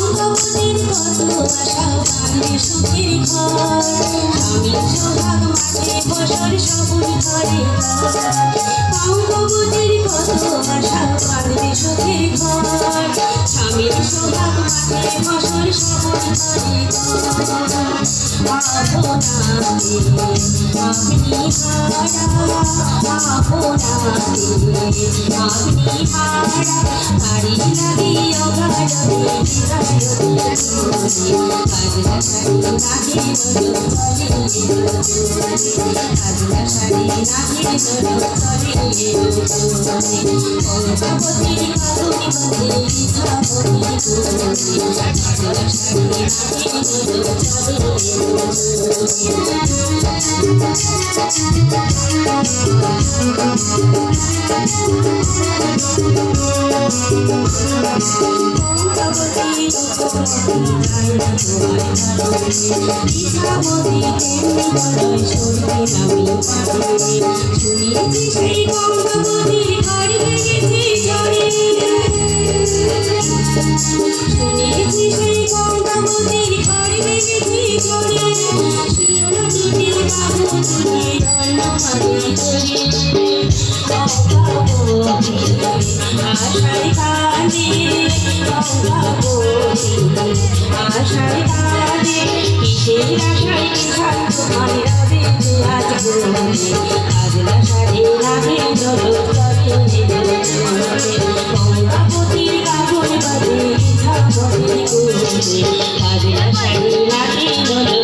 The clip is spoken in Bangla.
অঙ্গবতীর কত আশা বাঁধবে সুখের ঘর, স্বামীর সোহাগ মাঠে ফসল সবুজ ঘরে ঘর। অঙ্গবতীর কত আশা বাঁধবে সুখের ঘর, স্বামীর সোহাগ মাঠে ফসল সবুজ ঘরে ঘর। আপনাতে আপনি হারা, আপনাতে আপনি হারা, তারি লাগি অগাধে কাজলা শাড়ি নাহি কাজলা শাড়ি নাহি অঙ্গবতীর কাঁদুনি বন্দে ইচ্ছাবতী কাজলা শাড়ি শুনিয়েছি সেই গঙ্গাবতীর ঘর ভেঙেছি ঝড়ে, শুনিয়েছি সেই গঙ্গাবতীর ঘর ভেঙেছি ঝড়ে। শিলনা দুটি বাবু তুলে রণমারি করে গঙ্গাবতী আশায় কাঁদে, গঙ্গাবতী আশায় কাঁদে। কিসের আশায় কিষান তোমার রবে আজ বলে, কাজলা শাড়ি নাহি গঙ্গাবতীর কাপড় বাঁধে ইচ্ছাবতী করে, কাজলা শাড়ি নাহি শাড়ি নাহি